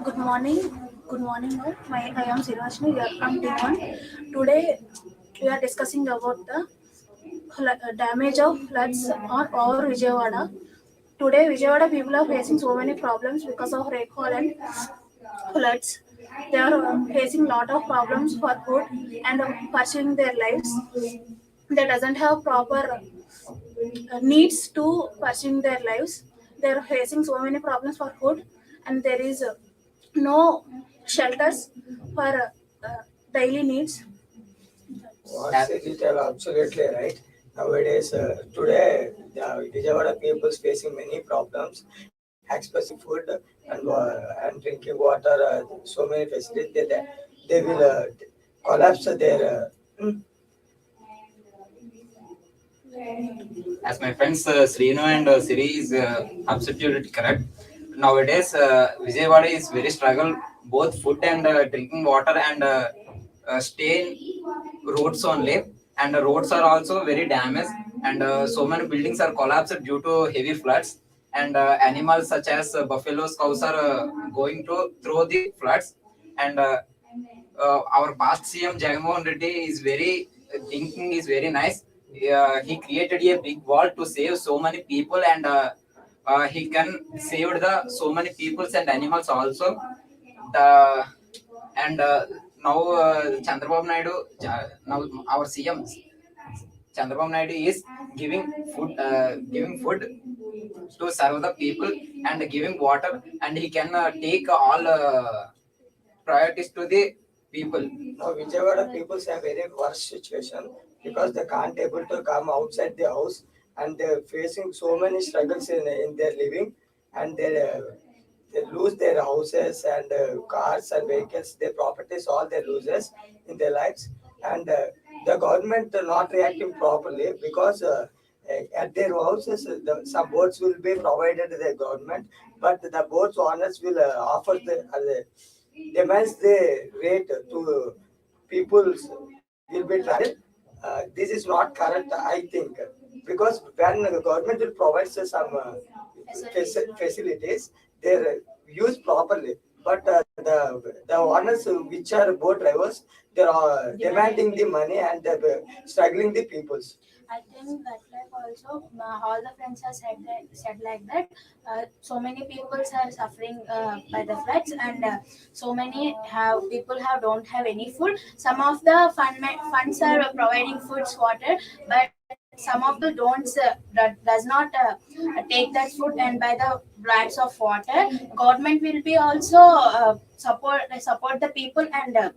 Good morning. Good morning, all. I am Sirvashni. We are from T1. Today, we are discussing about the damage of floods on our Vijayawada. Today, Vijayawada people are facing so many problems because of rainfall and floods. They are facing lot of problems for food and pursuing their lives. They doesn't have proper needs to pursue their lives. They are facing so many problems for food, and there is no shelters for daily needs. What Sejit are absolutely right. Nowadays, today, the Vijayawada people is facing many problems, especially food and drinking water. So many facilities they will collapse their. As my friends Srinu and Siri is absolutely correct. Nowadays, Vijayawada is very struggle both food and drinking water and stay in roads only. And the roads are also very damaged, and so many buildings are collapsed due to heavy floods. And animals such as buffaloes, cows are going to through the floods. And our past CM Jagmohan Reddy is very thinking is very nice. He created a big wall to save so many people, and he can save the so many peoples and animals also. The and now Chandrababu Naidu, now our CM Chandrababu Naidu is giving food to serve the people and giving water, and he can take all priorities to the people. Now, Vijayawada people have very worse situation because they can't able to come outside the house and they're facing so many struggles in their living, and they lose their houses and cars and vehicles, their properties, all they loses in their lives. And the government are not reacting properly because at their houses some boats will be provided to the government, but the boats owners will offer the demands the rate to people will be travel. This is not correct, I think, because when the government will provide some facilities, they're used properly. But the owners which are boat drivers, they are demanding the money and struggling the peoples. I think that like also all the friends have said like that. So many people are suffering by the floods, and so many have people have don't have any food. Some of the funds are providing foods, water, but some of the don't does not take that food and buy the bags of water. Government will be also support the people and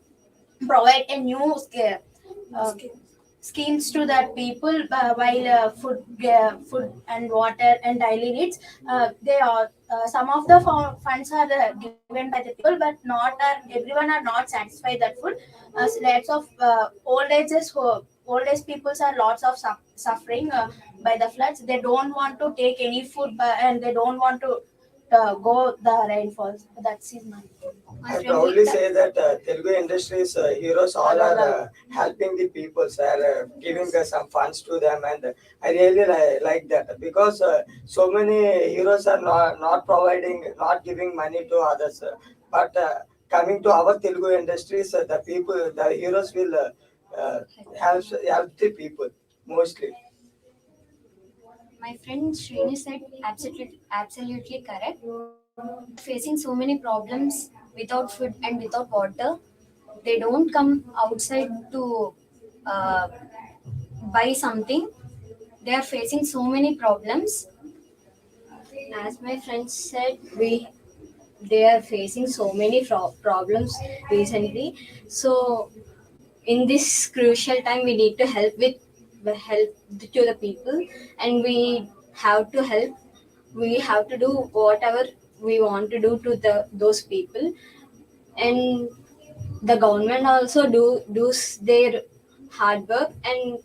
provide a new uh, schemes to that people while food and water and daily needs. They are some of the funds are given by the people, but not are everyone are not satisfied that food. Lots of old age peoples are lots of suffering by the floods. They don't want to take any food, and they don't want to go the rainfalls. That's is my I friend proudly Gita. say that Telugu industry's heroes all are helping the people, are giving some funds to them, and I really like that because so many heroes are not providing, not giving money to others, but coming to our Telugu industries, the people, the heroes will uh, help the people mostly. My friend Srini said absolutely correct. They're facing so many problems without food and without water. They don't come outside to uh, buy something. They are facing so many problems. As my friend said, they are facing so many problems recently. So in this crucial time, we need to help to the people, and we have to help. We have to do whatever we want to do to those people, and the government also does their hard work, and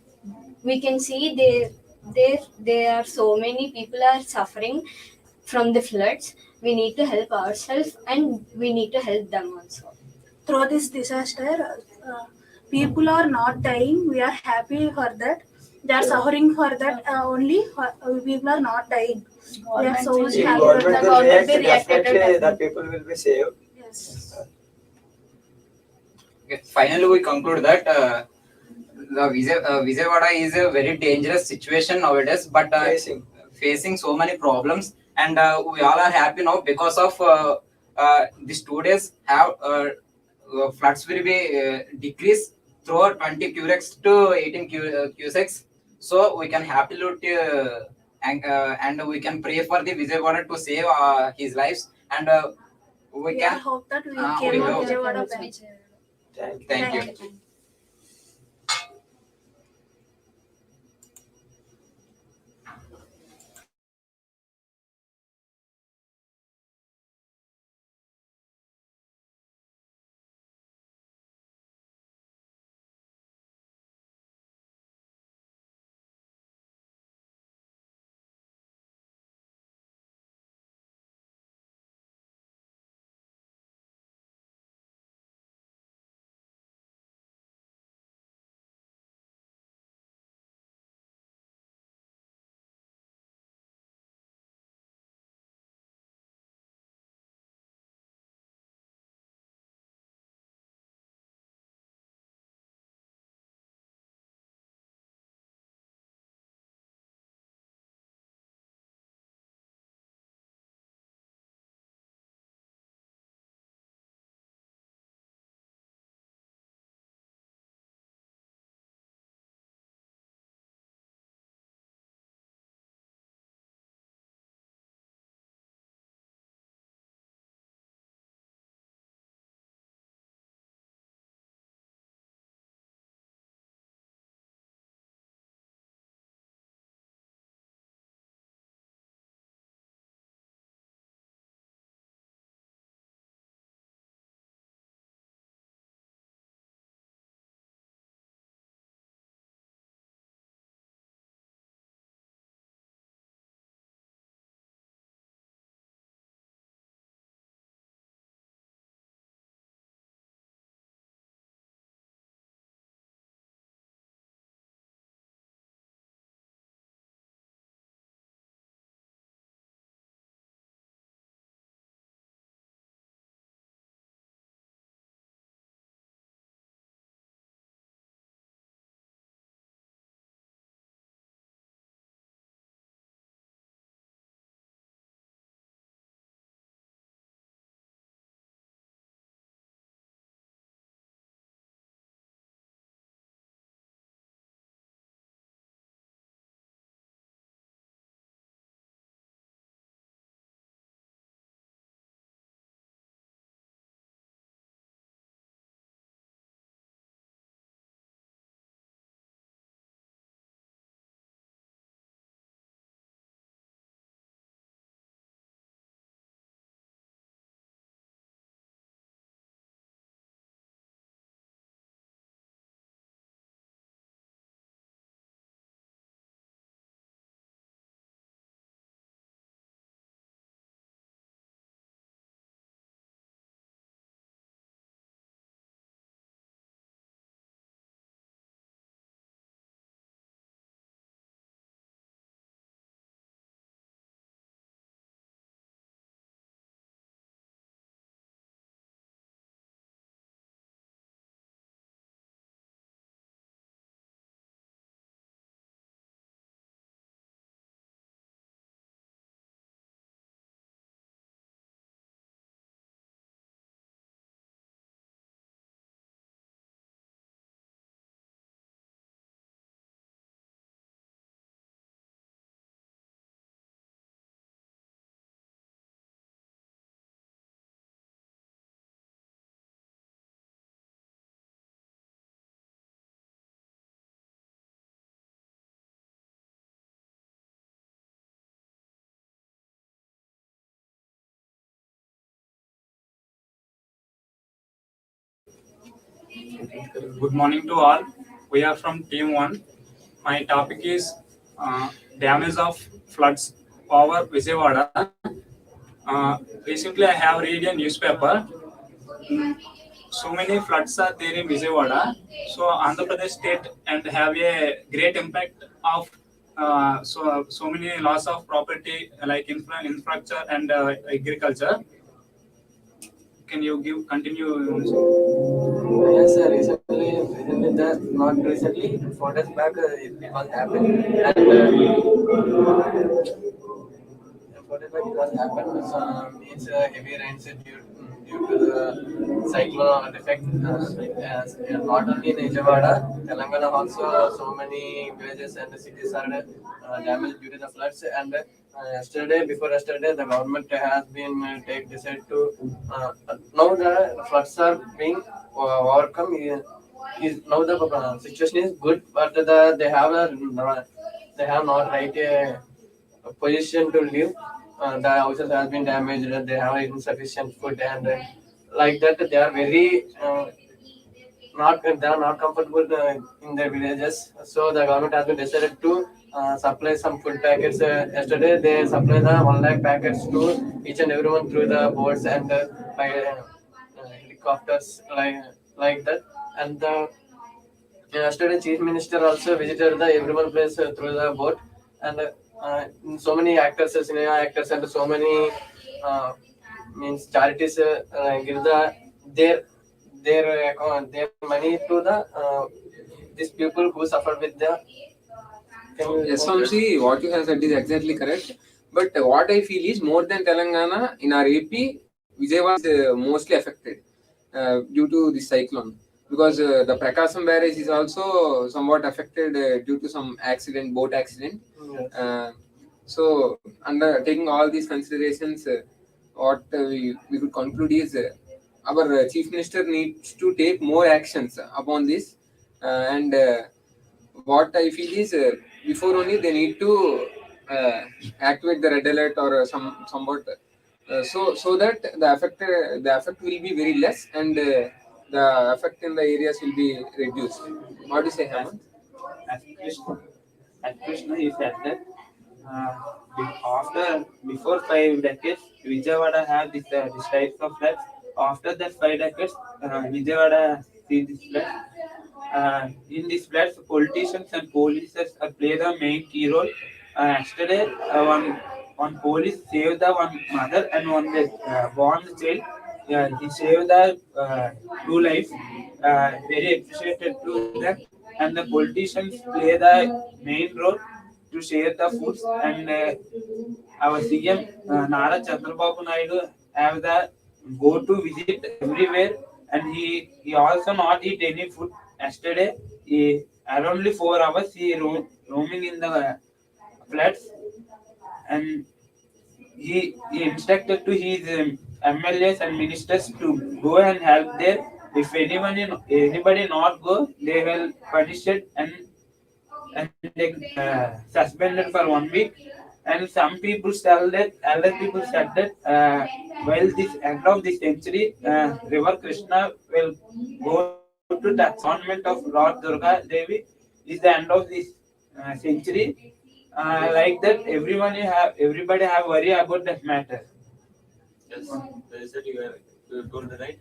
we can see there are so many people are suffering from the floods. We need to help ourselves, and we need to help them also. Through this disaster, people are not dying. We are happy for that. They are suffering for that only. People are not dying. We are so much If happy that government the will government react, be reacted to definitely the that. people will be saved. Yes. Okay, finally, we conclude that Vijayawada is a very dangerous situation nowadays, but facing so many problems, and we all are happy now because of these 2 days have floods will be decreased through 20 curex to 18 cusecs, so we can happily and we can pray for the Vijayawada to save his lives, and we Yeah, I can hope that we we came on hope. Vijayawada. Thank you. Thank you. Thank you. Good morning to all. We are from Team 1. My topic is damage of floods over Vijayawada. Recently, I have read a newspaper. Mm, So many floods are there in Vijayawada. So Andhra Pradesh state and have a great impact of so many loss of property like infrastructure and agriculture. Can you give continue? Yes, recently, not recently, 4 days back, it was happened, and 4 days back it was happened. Means heavy rains due to the cyclone effect. Not only in Ejawada, Telangana also so many villages and cities are damaged due to the floods. And yesterday, before yesterday, the government has been take decide to now the floods are being overcome. Is now the situation is good, but they have not right position to live. The houses has been damaged. They have insufficient food, and like that they are very not they are not comfortable in their villages. So the government has been decided to supply some food packets. Yesterday they supplied the 1 lakh packets to each and everyone through the boats and by helicopters like that. And yesterday, Chief Minister also visited the everyone place through the boat, and so many actors, cinema actors, and so many means charities give their their money to the these people who suffered with the. Yes, Vamsi, what you have said is exactly correct. But what I feel is more than Telangana, in our AP, Vijayawada is mostly affected due to the cyclone. Because the Prakasam barrage is also somewhat affected due to some accident, boat accident. Yes. So, under taking all these considerations, what we could conclude is our Chief Minister needs to take more actions upon this. And what I feel is before only they need to uh, activate the red alert or somewhat so that the effect will be very less and the effect in the areas will be reduced. What do you say, Hemant? As Krishna, as Krishna, you said that uh, after before 5 decades, Vijayawada had this types of floods. After that 5 decades, Vijayawada see this flood. In these floods, politicians and police play the main key role. Yesterday, one police saved the one mother and one born child. He saved the two lives. Very appreciated to them. And the politicians play the main role to share the foods. And our CM Nara Chandrababu Naidu have the go to visit everywhere, and he also not eat any food. Yesterday, around only 4 hours he roaming in the flats, and he instructed to his MLAs and ministers to go and help there. If anybody not go, they will punish it and they suspended for 1 week. And some people tell that other people said that while this end of this century, River Krishna will go to the government of Lord Durga Devi is the end of this century. Like that, everybody have worry about that matter. Yes, that you told right.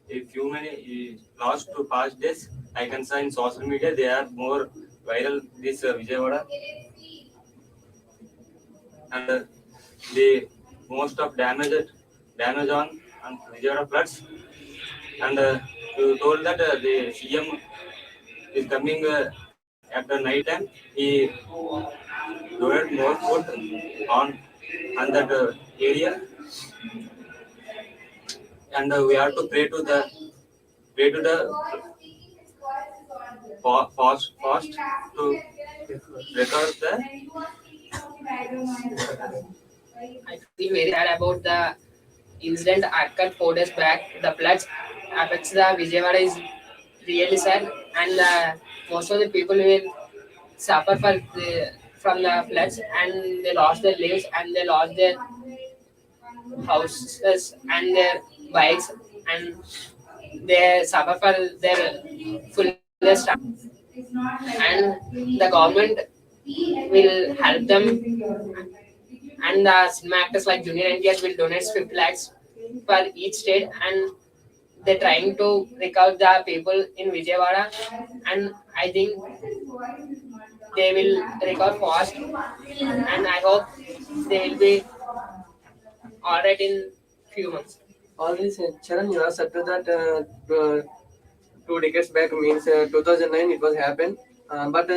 A few many last to past days, I can say in social media they are more viral. This Vijayawada and the most of damage on Vijayawada floods. And you told that the CM is coming after night time. He donated more food on that area, and we have to pray to the fast to recover the. I feel very sad about the incident occurred 4 days back. The floods affects the Vijayawada is really sad, and most of the people will suffer from the floods, and they lost their lives, and they lost their houses and their bikes, and they suffer for their fullest time. And the government will help them, and the cinema actors like Junior NTR will donate 50 lakhs for each state, and they're trying to recover the people in Vijayawada, and I think they will recover fast, and I hope they will be alright in few months. Already said, Charan, you have said to that 2 decades back means 2009 it was happened, but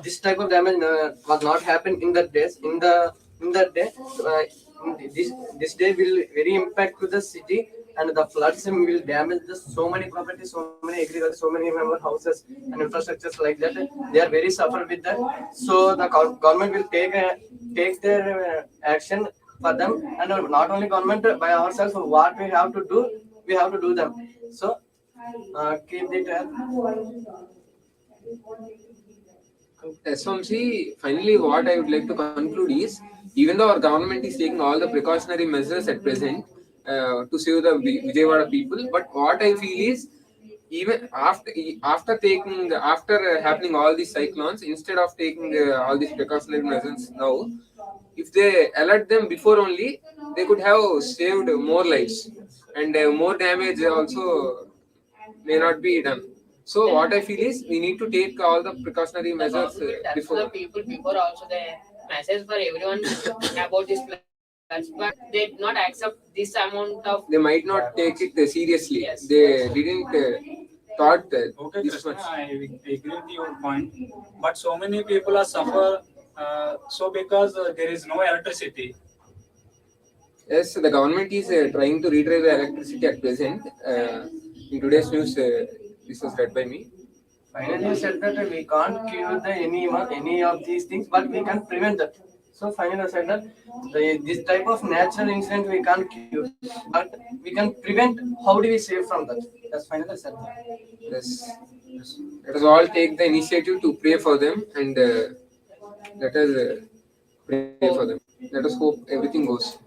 this type of damage was not happened in that days. In that day, this day will very impact to the city, and the floods will damage so many properties, so many agriculture, so many member houses and infrastructures like that. They are very suffer with that. So the government will take their action for them, and not only government, by ourselves. What we have to do, we have to do them. So keep it. SOMC, finally, what I would like to conclude is, even though our government is taking all the precautionary measures at present to save the Vijayawada people, but what I feel is, even after happening all these cyclones, instead of taking all these precautionary measures now, if they alert them before only, they could have saved more lives, and more damage also may not be done. So what I feel is we need to take all the precautionary The measures government tells before. the people before also the message for everyone about this floods, but they did not accept this amount of. They might not take it seriously. Yes. They didn't thought Okay, this Krishna, much. I agree with your point. But so many people are suffer so because there is no electricity. Yes, the government is trying to retrieve the electricity at present. In today's news, this was read by me. Finally, you said that we can't cure any of these things, but we can prevent that. So finally, I said that this type of natural incident we can't cure, but we can prevent. How do we save from that? That's finally I said that. Yes. Let us all take the initiative to pray for them, and let us pray for them. Let us hope everything goes.